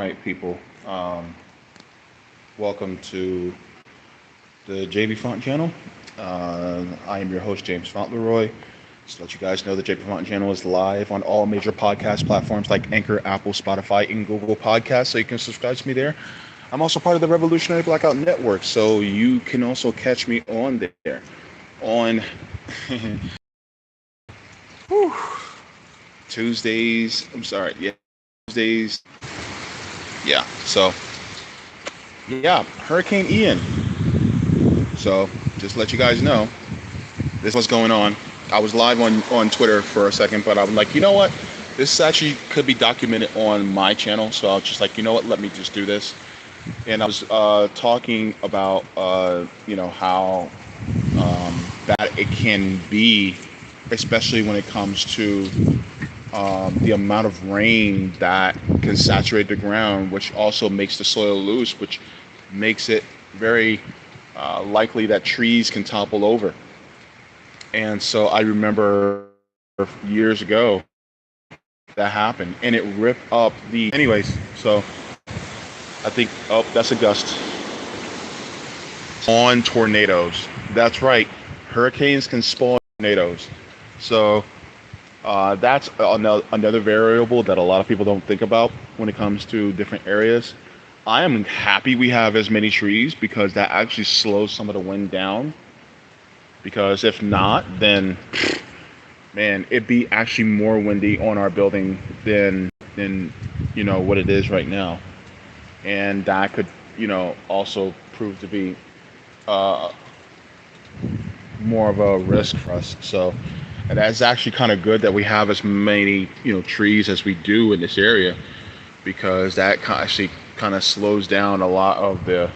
right, people. Welcome to the Jaybefaunt channel. I am your host, Jaybefaunt Leroy. Just to let you guys know, the Jaybefaunt channel is live on all major podcast platforms like Anchor, Apple, Spotify, and Google Podcasts, so you can subscribe to me there. I'm also part of the Revolutionary Blackout Network, so you can also catch me on there. On Tuesdays, Tuesdays. Yeah, so, yeah, Hurricane Ian. So, just to let you guys know, this is what's going on. I was live on Twitter for a second, but I'm like, you know what? This actually could be documented on my channel, so I was just like, you know what? Let me just do this. And I was talking about, how bad it can be, especially when it comes to the amount of rain that can saturate the ground, which also makes the soil loose, which makes it very likely that trees can topple over. And so I remember years ago that happened, and it ripped up the. Anyways, so I think, oh, that's a gust. On tornadoes. That's right. Hurricanes can spawn tornadoes. So that's another variable that a lot of people don't think about when it comes to different areas. I am happy we have as many trees because that actually slows some of the wind down. Because if not, then man, it'd be actually more windy on our building than what it is right now, and that could also prove to be uh, more of a risk for us. So, and that's actually kind of good that we have as many trees as we do in this area, because that actually kind of slows down a lot of the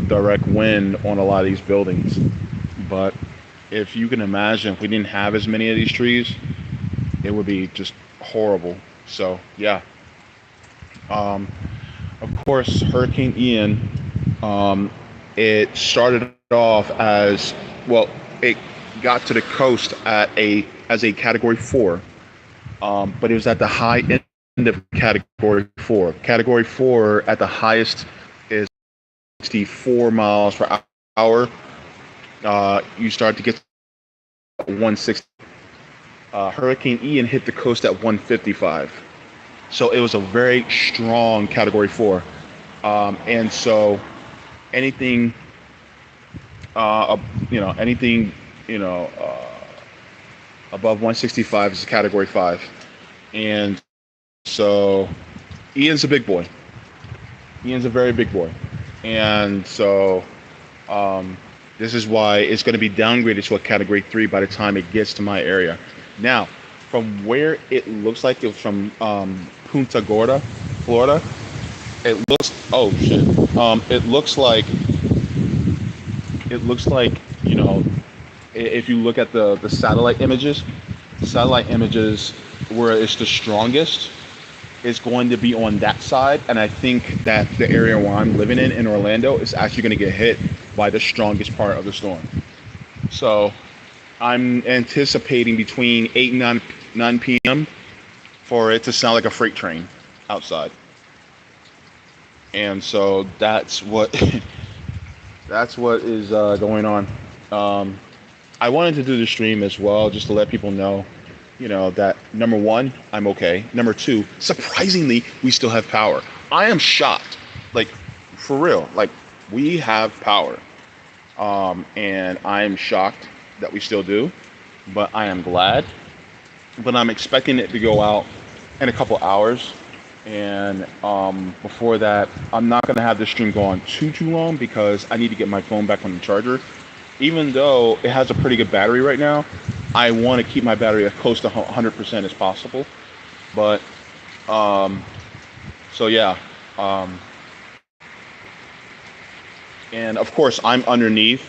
direct wind on a lot of these buildings. But if you can imagine, if we didn't have as many of these trees, it would be just horrible. So yeah, of course, Hurricane Ian, it started off as well. It got to the coast as a Category 4, but it was at the high end of Category 4. Category 4 at the highest is 64 miles per hour. You start to get 160. Hurricane Ian hit the coast at 155. So it was a very strong Category 4. And so anything, anything, above 165 is a Category 5. And so Ian's a big boy. Ian's a very big boy. And so this is why it's going to be downgraded to a Category 3 by the time it gets to my area. Now, from where it looks like it's from Punta Gorda, Florida, it looks, oh shit, it looks like, if you look at the satellite images where it's the strongest is going to be on that side. And I think that the area where I'm living in Orlando, is actually going to get hit by the strongest part of the storm. So I'm anticipating between 8 and 9 p.m. for it to sound like a freight train outside. And so that's what that's what is going on. I wanted to do the stream as well, just to let people know, that number one, I'm okay. Number two, surprisingly, we still have power. I am shocked, like for real. Like we have power, and I am shocked that we still do. But I am glad. But I'm expecting it to go out in a couple hours, and before that, I'm not gonna have this stream go on too long because I need to get my phone back on the charger. Even though it has a pretty good battery right now, I want to keep my battery as close to 100% as possible. But, so yeah. And of course, I'm underneath,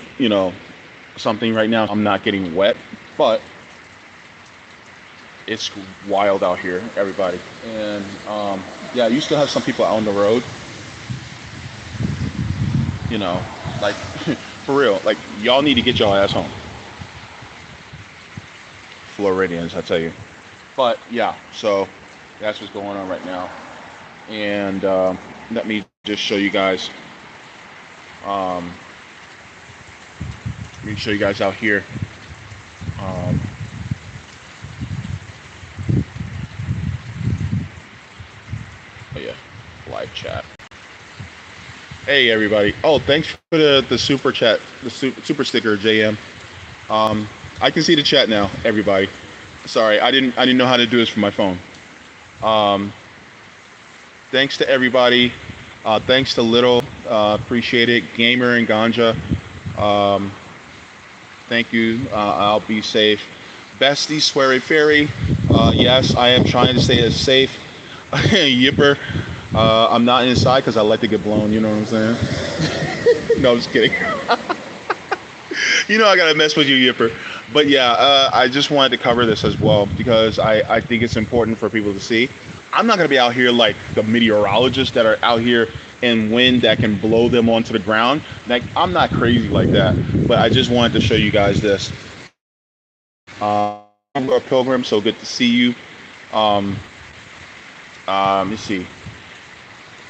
something right now. I'm not getting wet, but it's wild out here, everybody. And, yeah, you still have some people out on the road, like, for real, like, y'all need to get y'all ass home. Floridians, I tell you. But yeah, so that's what's going on right now. And let me just show you guys. Um, Let me show you guys out here. Um, oh yeah, live chat. Hey everybody. Oh, thanks for the super chat, the super sticker, JM. I can see the chat now, everybody. Sorry, I didn't know how to do this from my phone. Um, Thanks to everybody. Thanks to Little. Appreciate it. Gamer and Ganja. Um, Thank you. I'll be safe. Bestie, Sweary Fairy. Yes, I am trying to stay as safe. Yipper. I'm not inside because I like to get blown. You know what I'm saying? No, I'm just kidding. You know I gotta mess with you, Yipper. But yeah, I just wanted to cover this as well because I think it's important for people to see. I'm not gonna be out here like the meteorologists that are out here in wind that can blow them onto the ground. Like I'm not crazy like that, but I just wanted to show you guys this. We're a pilgrim, so good to see you. Um, let me see.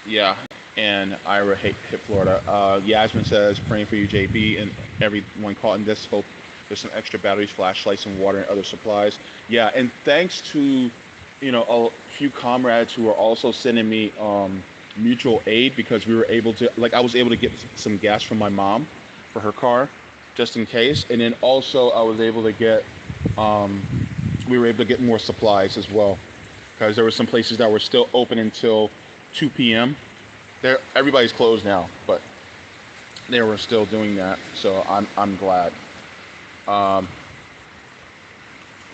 Yeah, and Ira hit Florida. Yasmin says, praying for you, JB, and everyone caught in this. Hope there's some extra batteries, flashlights, and water and other supplies. Yeah, and thanks to, a few comrades who are also sending me mutual aid because we were able to, like, I was able to get some gas from my mom for her car, just in case. And then also I was able to get, we were able to get more supplies as well because there were some places that were still open until 2 p.m. Everybody's closed now, but they were still doing that, so I'm glad.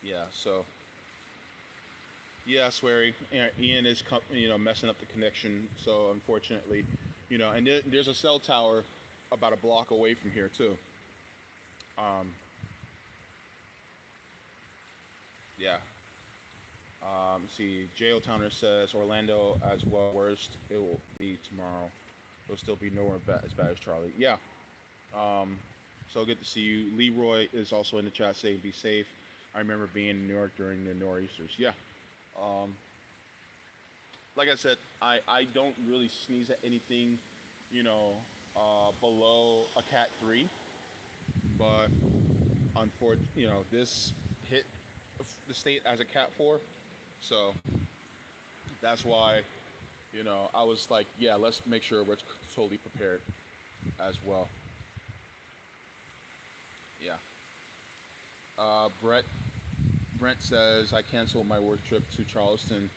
Yeah, so yeah, Sweary. Ian is messing up the connection, so unfortunately, and there's a cell tower about a block away from here too. Yeah. See, J.O. Towner says Orlando as well. Worst it will be tomorrow. It'll still be nowhere as bad as Charlie. Yeah. So good to see you. Leroy is also in the chat saying be safe. I remember being in New York during the nor'easters. Yeah. Like I said, I don't really sneeze at anything, below a Cat 3. But unfortunately, this hit the state as a Cat 4. So that's why, I was like, yeah, let's make sure we're totally prepared as well. Yeah. Brent says, I canceled my work trip to Charleston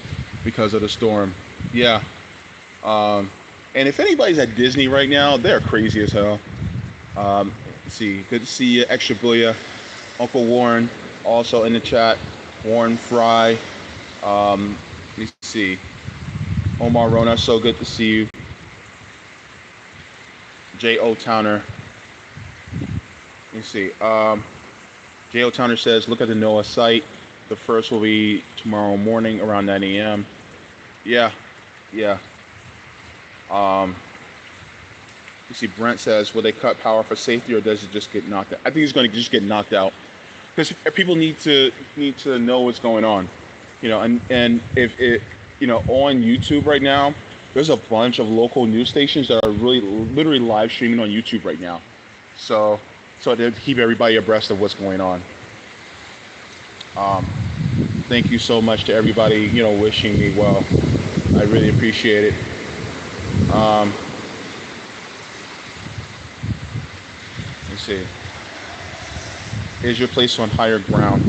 because of the storm. Yeah. And if anybody's at Disney right now, they're crazy as hell. Let's see. Good to see you, Extra Booyah. Uncle Warren, also in the chat. Warren Fry. Let me see. Omar Rona, so good to see you. J.O. Towner. Let me see. J.O. Towner says, look at the NOAA site. The first will be tomorrow morning around 9 a.m. Yeah. You see, Brent says, will they cut power for safety or does it just get knocked out? I think it's going to just get knocked out because people need to know what's going on. And if it, on YouTube right now, there's a bunch of local news stations that are really literally live streaming on YouTube right now. So to keep everybody abreast of what's going on. Thank you so much to everybody, wishing me well. I really appreciate it. Let's see. Is your place on higher ground?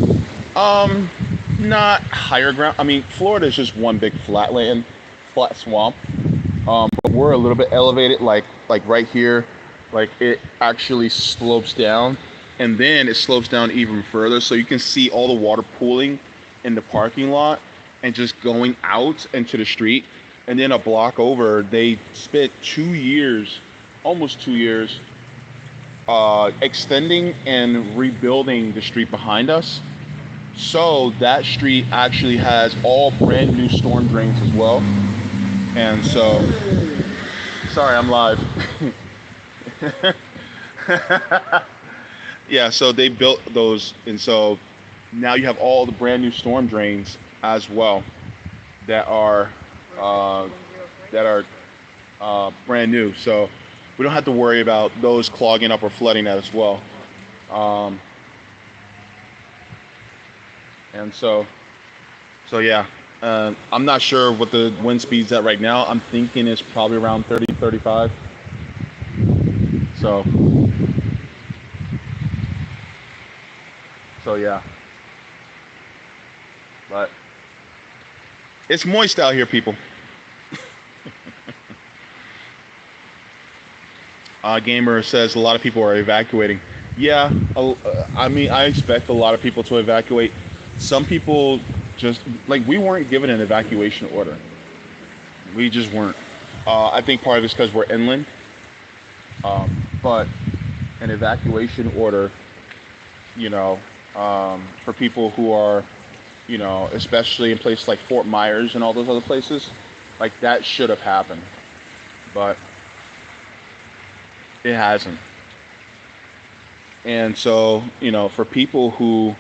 Not higher ground. I mean, Florida is just one big flat swamp. But we're a little bit elevated, like right here. Like it actually slopes down, and then it slopes down even further, so you can see all the water pooling in the parking lot and just going out into the street. And then a block over, they spent 2 years, almost 2 years, extending and rebuilding the street behind us. So that street actually has all brand new storm drains as well. And so, sorry, I'm live. Yeah, so they built those, and so now you have all the brand new storm drains as well that are that are brand new. So we don't have to worry about those clogging up or flooding that as well. Um, and so yeah, I'm not sure what the wind speed's at right now. I'm thinking it's probably around 30, 35. So yeah, but it's moist out here, people. Gamer says a lot of people are evacuating. Yeah, I mean, I expect a lot of people to evacuate. Some people just like we weren't given an evacuation order. We just weren't. I think part of it's because we're inland, but an evacuation order, you know, for people who are, especially in places like Fort Myers and all those other places, like that should have happened, but it hasn't. And so, for people who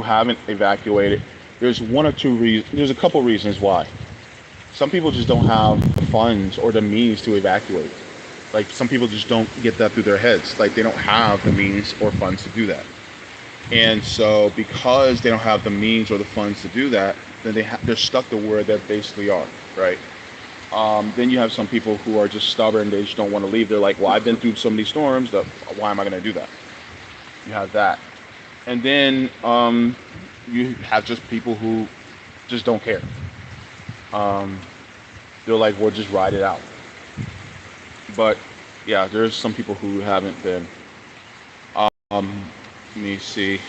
haven't evacuated, there's one or two reasons. There's a couple reasons why. Some people just don't have the funds or the means to evacuate. Like some people just don't get that through their heads. Like they don't have the means or funds to do that. And so because they don't have the means or the funds to do that, then they're stuck to where they basically are, right? Then you have some people who are just stubborn. They just don't want to leave. They're like, well, I've been through so many storms. Why am I going to do that? You have that. And then you have just people who just don't care. Um, they're like, we'll just ride it out. But yeah, there's some people who haven't been. Let me see.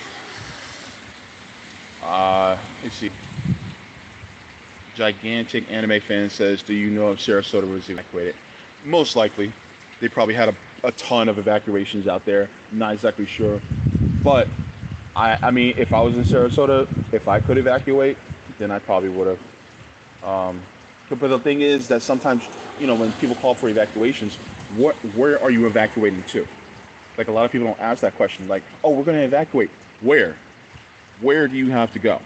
Let's see. Gigantic anime fan says, "Do you know if Sarasota was evacuated?" Most likely, they probably had a ton of evacuations out there. Not exactly sure, but I mean, if I was in Sarasota, if I could evacuate, then I probably would have. But the thing is that sometimes, when people call for evacuations, where are you evacuating to? Like a lot of people don't ask that question. Like, oh, we're going to evacuate. Where? Where do you have to go?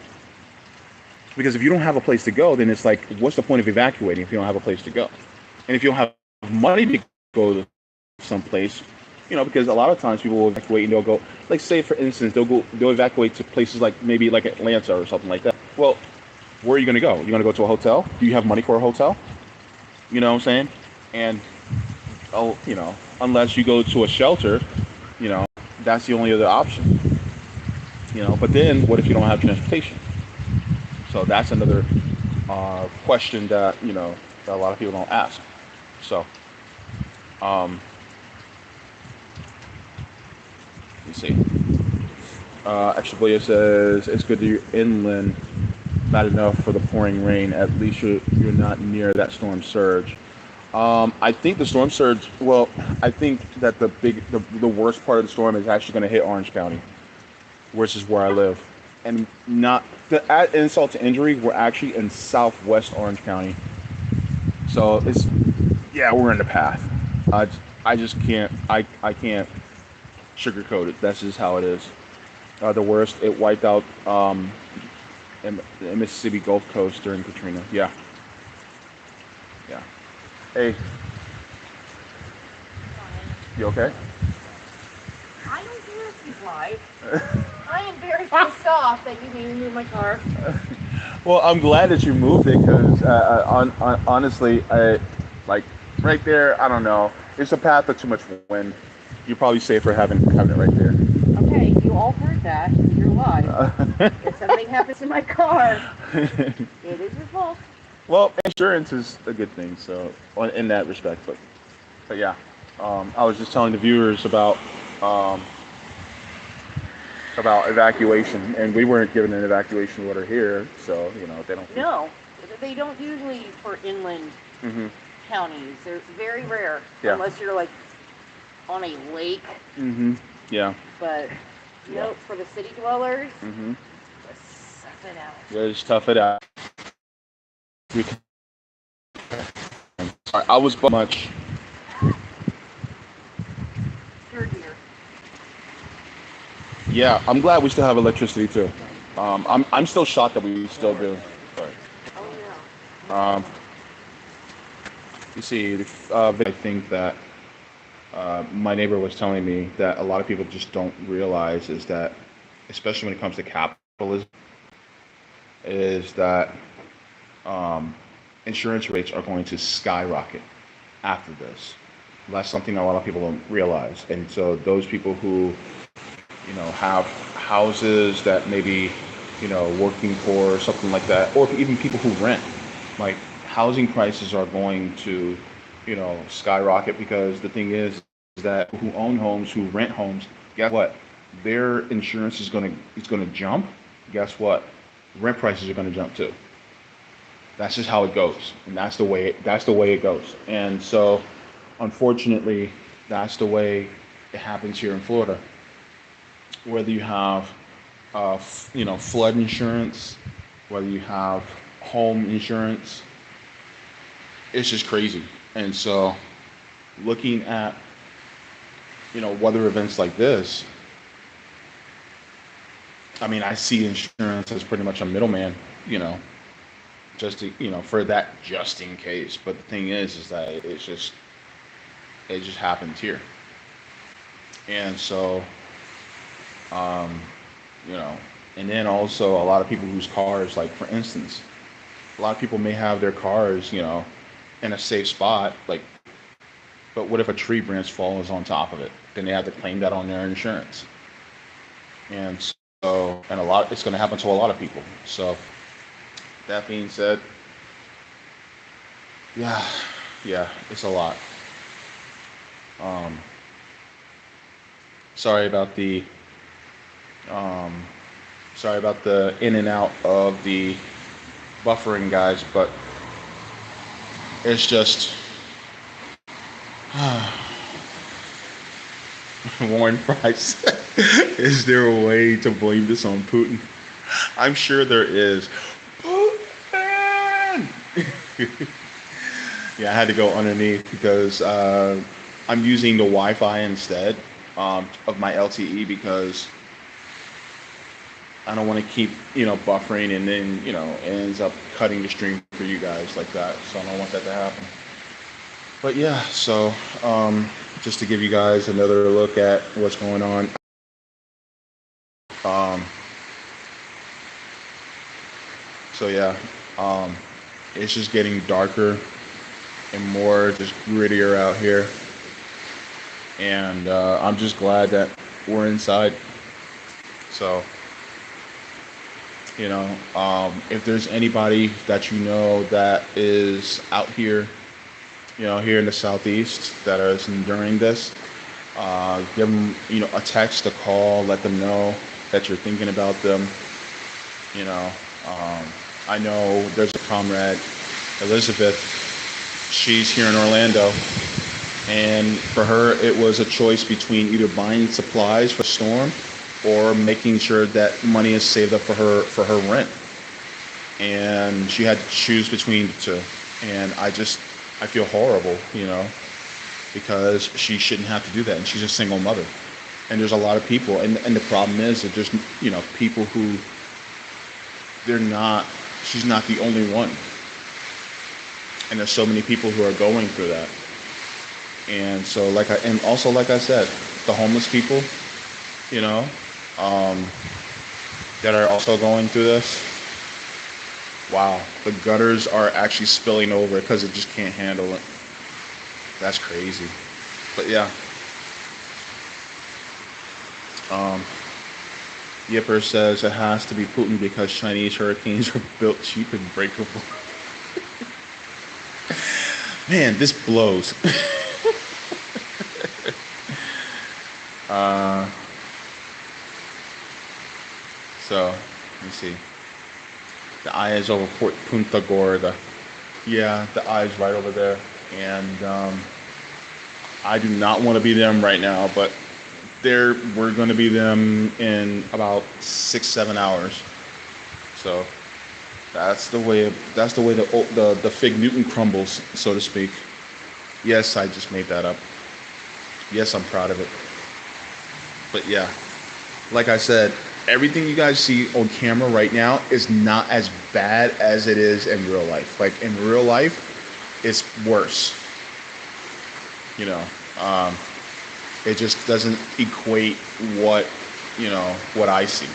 Because if you don't have a place to go, then it's like, what's the point of evacuating if you don't have a place to go? And if you don't have money to go to someplace, because a lot of times people will evacuate and they'll go, like say for instance, they'll evacuate to places like maybe like Atlanta or something like that. Well, where are you going to go? You're going to go to a hotel? Do you have money for a hotel? You know what I'm saying? And unless you go to a shelter, that's the only other option. But then what if you don't have transportation? So that's another question that that a lot of people don't ask. So let's see. Extra Boya says it's good that you're inland, bad enough for the pouring rain. At least you're not near that storm surge. I think the storm surge. Well, I think that the worst part of the storm is actually going to hit Orange County, which is where I live, and not to add insult to injury, we're actually in southwest Orange County. So we're in the path. I just can't I can't sugarcoat it. That's just how it is. The worst, it wiped out in the Mississippi Gulf Coast during Katrina. Yeah, yeah. Hey, you okay? I don't care if you drive. I am very pissed off that you made me move my car. Well, I'm glad that you moved it because honestly, like right there, I don't know. It's a path of too much wind. You're probably safer having it right there. Okay, you all heard that. You're live. If something happens to my car, it is your fault. Well, insurance is a good thing, so in that respect. But yeah, I was just telling the viewers um, about evacuation, and we weren't given an evacuation order here, so they don't. No, they don't usually for inland Hmm. counties. They're very rare, Yeah. unless you're like on a lake. Hmm. Yeah. But Yeah. note for the city dwellers, Hmm. just suck it out. Just tough it out. We can- I was much. Third year. Yeah, I'm glad we still have electricity too. I'm still shocked that we still do. But Oh yeah. Um, you see, I think that my neighbor was telling me that a lot of people just don't realize is that, especially when it comes to capitalism, is that um, insurance rates are going to skyrocket after this. That's something a lot of people don't realize. And so those people who, have houses that maybe, working for or something like that, or even people who rent, like housing prices are going to, skyrocket because the thing is that who own homes, who rent homes, guess what? Their insurance is gonna jump. Guess what? Rent prices are gonna jump too. That's just how it goes, and that's the way it goes. And so, unfortunately, that's the way it happens here in Florida. Whether you have, flood insurance, whether you have home insurance, it's just crazy. And so, looking at weather events like this, I mean, I see insurance as pretty much a middleman, you know, just to, for that just in case. But the thing is that it just happens here. And so, um, you know, and then also a lot of people whose cars, like for instance, a lot of people may have their cars, in a safe spot, like, but what if a tree branch falls on top of it? Then they have to claim that on their insurance. And so, and it's going to happen to a lot of people. So that being said, yeah, yeah, it's a lot. Um, sorry about the, um, sorry about the in and out of the buffering, guys, but it's just Warren Price. Is there a way to blame this on Putin? I'm sure there is. Putin! Yeah, I had to go underneath because I'm using the Wi-Fi instead of my LTE because I don't want to keep, buffering and then, it ends up cutting the stream for you guys like that. So I don't want that to happen. But yeah, so just to give you guys another look at what's going on. Um, so yeah, um, it's just getting darker and more just grittier out here. And I'm just glad that we're inside. So, if there's anybody that that is out here, here in the southeast that is enduring this, give them, a text, a call, let them know that you're thinking about them. You know, um, I know there's a comrade, Elizabeth. She's here in Orlando, and for her, it was a choice between either buying supplies for storm or making sure that money is saved up for her rent. And she had to choose between the two. And I feel horrible, because she shouldn't have to do that, and she's a single mother. And there's a lot of people, and the problem is that there's people who they're not. She's not the only one, and there's so many people who are going through that. And so, and also like I said, the homeless people, you know, um, that are also going through this. Wow, the gutters are actually spilling over because it just can't handle it. That's crazy. But yeah, um, Yipper says it has to be Putin because Chinese hurricanes are built cheap and breakable. Man, this blows. uh, so, let me see. The eye is over Port Punta Gorda. Yeah, the eye is right over there. And I do not want to be them right now, but we're going to be them in about 6-7 hours. So that's the way the fig Newton crumbles, so to speak. Yes, I just made that up. Yes, I'm proud of it. But yeah, like I said, everything you guys see on camera right now is not as bad as it is in real life. Like in real life, it's worse. You know, um, it just doesn't equate what what I see.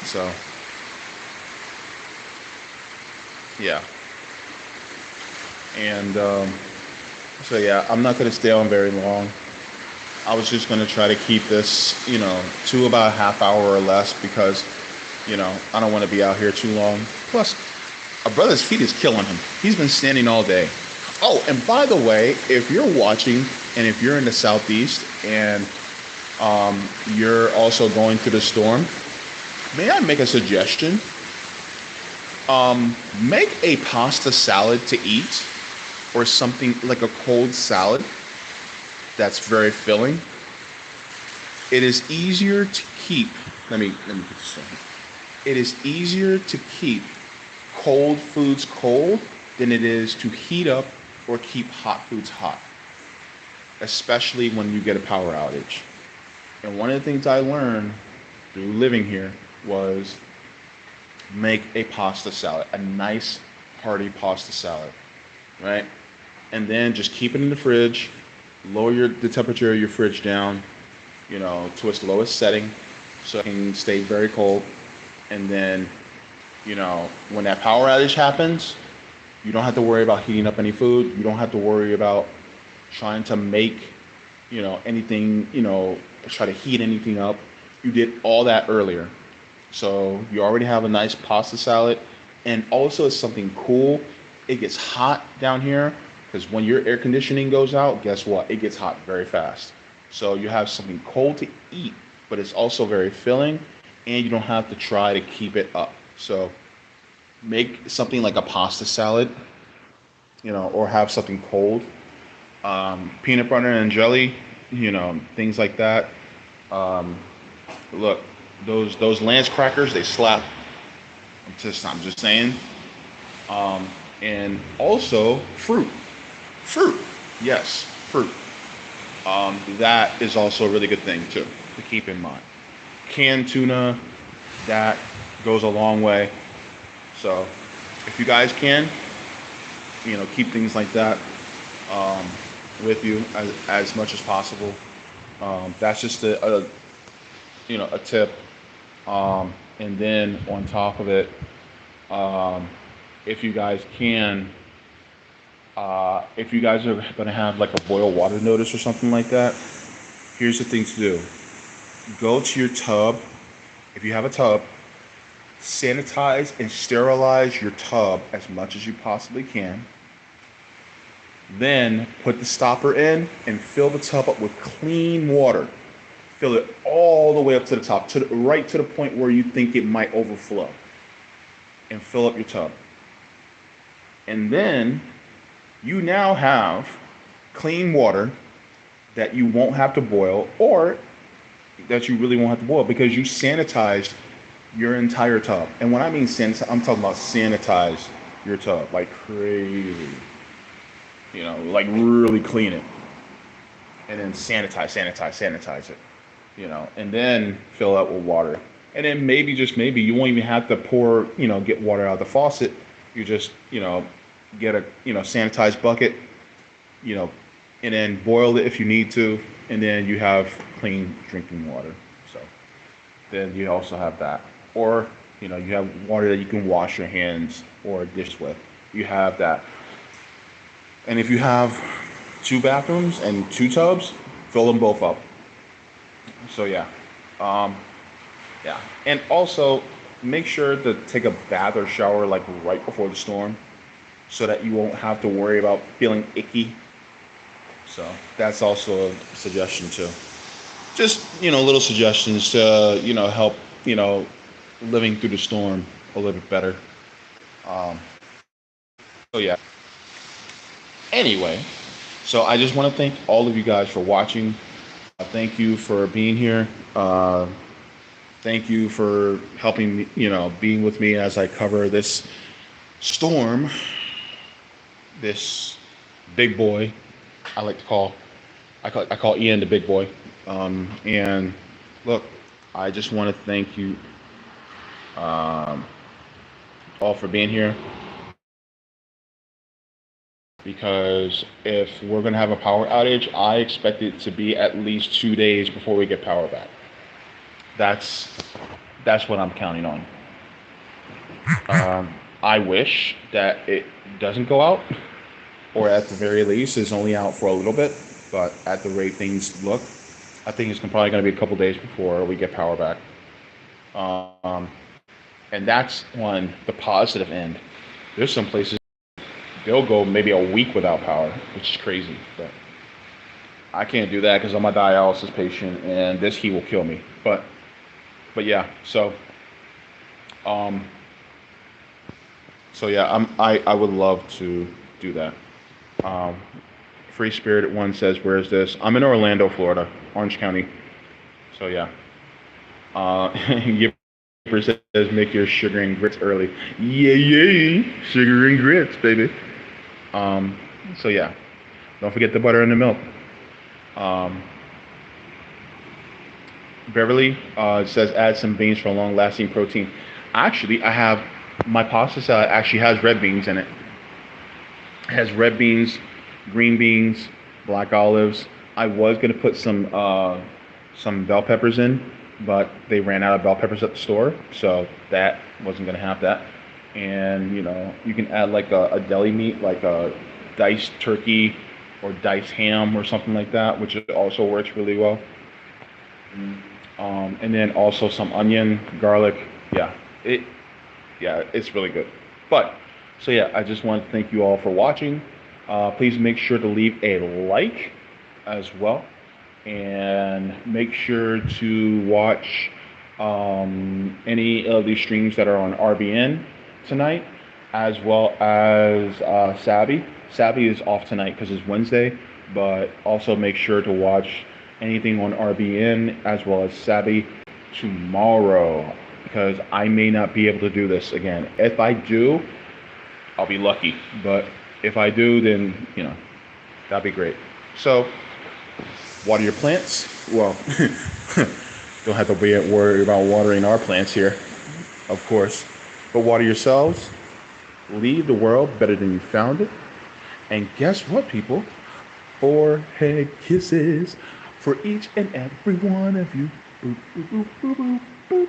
So yeah, and so yeah, I'm not gonna stay on very long. I was just gonna try to keep this, to about a half hour or less because, I don't want to be out here too long. Plus, our brother's feet is killing him. He's been standing all day. Oh, and by the way, if you're watching and if you're in the southeast and you're also going through the storm, may I make a suggestion? Make a pasta salad to eat or something like a cold salad that's very filling. It is easier to keep. Let me get this in. It is easier to keep cold foods cold than it is to heat up or keep hot foods hot, especially when you get a power outage. And one of the things I learned through living here was make a pasta salad, a nice hearty pasta salad, right? And then just keep it in the fridge, lower the temperature of your fridge down, to its lowest setting so it can stay very cold. And then, when that power outage happens, you don't have to worry about heating up any food. You don't have to worry about trying to make, anything, try to heat anything up. You did all that earlier. So you already have a nice pasta salad. And also it's something cool. It gets hot down here because when your air conditioning goes out, guess what? It gets hot very fast. So you have something cold to eat, but it's also very filling and you don't have to try to keep it up. So make something like a pasta salad, or have something cold. Peanut butter and jelly, things like that. Um, Look, those Lance crackers, they slap. I'm just saying. And also fruit. Fruit. Yes, fruit. That is also a really good thing too to keep in mind. Canned tuna, that goes a long way. So if you guys can, keep things like that um, with you as much as possible. That's just a tip. And then on top of it, um, if you guys can, if you guys are going to have like a boil water notice or something like that, here's the thing to do. Go to your tub. If you have a tub, sanitize and sterilize your tub as much as you possibly can. Then put the stopper in and fill the tub up with clean water. Fill it all the way up to the top, right to the point where you think it might overflow. And fill up your tub. And then you now have clean water that you won't have to boil or that you really won't have to boil because you sanitized your entire tub. And when I mean sanitize, I'm talking about sanitize your tub like crazy. Like really clean it. And then sanitize it. And then fill it with water. And then maybe, just maybe, you won't even have to pour, get water out of the faucet. You just, get a, sanitized bucket, you know, and then boil it if you need to, and then you have clean drinking water. So then you also have that. Or, you have water that you can wash your hands or dish with. You have that. And if you have 2 bathrooms and 2 tubs, fill them both up. So yeah. Yeah. And also make sure to take a bath or shower like right before the storm so that you won't have to worry about feeling icky. So that's also a suggestion too. Just, little suggestions to, help, living through the storm a little bit better. Um, so yeah. Anyway, so I just want to thank all of you guys for watching. Thank you for being here. Thank you for helping me, being with me as I cover this storm, this big boy, I like to call. I call Ian the big boy. And look, I just want to thank you um, all for being here because if we're going to have a power outage, I expect it to be at least 2 days before we get power back. That's that's what I'm counting on. I wish that it doesn't go out, or at the very least, is only out for a little bit. But at the rate things look, I think it's probably going to be a couple days before we get power back. Um, and that's on the positive end. There's some places they'll go maybe a week without power, which is crazy. But I can't do that because I'm a dialysis patient, and this heat will kill me. But yeah, um, yeah, I would love to do that. Um, Free Spirit One says, "Where is this?" I'm in Orlando, Florida, Orange County. So yeah. Yipper says, "Make your sugar and grits early." Yeah, yeah, sugar and grits, baby. Um, so yeah, don't forget the butter and the milk. Um, Beverly says, "Add some beans for long-lasting protein." Actually, I have my pasta salad actually has red beans in it. It has red beans, green beans, black olives. I was gonna put some bell peppers in, but they ran out of bell peppers at the store, so that wasn't gonna have that. And you can add like a deli meat, like a diced turkey or diced ham or something like that, which also works really well. And then also some onion, garlic. Yeah, it it's really good. But so yeah, I just want to thank you all for watching. Please make sure to leave a like as well, and make sure to watch any of these streams that are on RBN tonight, as well as Savvy. Savvy is off tonight because it's Wednesday, but also make sure to watch anything on RBN as well as Savvy tomorrow because I may not be able to do this again. If I do, I'll be lucky, but if I do, then that'd be great. So, water your plants. Well, don't have to worry about watering our plants here, of course. But water yourselves. Leave the world better than you found it. And guess what, people? Forehead kisses for each and every one of you. Boop, boop, boop, boop, boop, boop.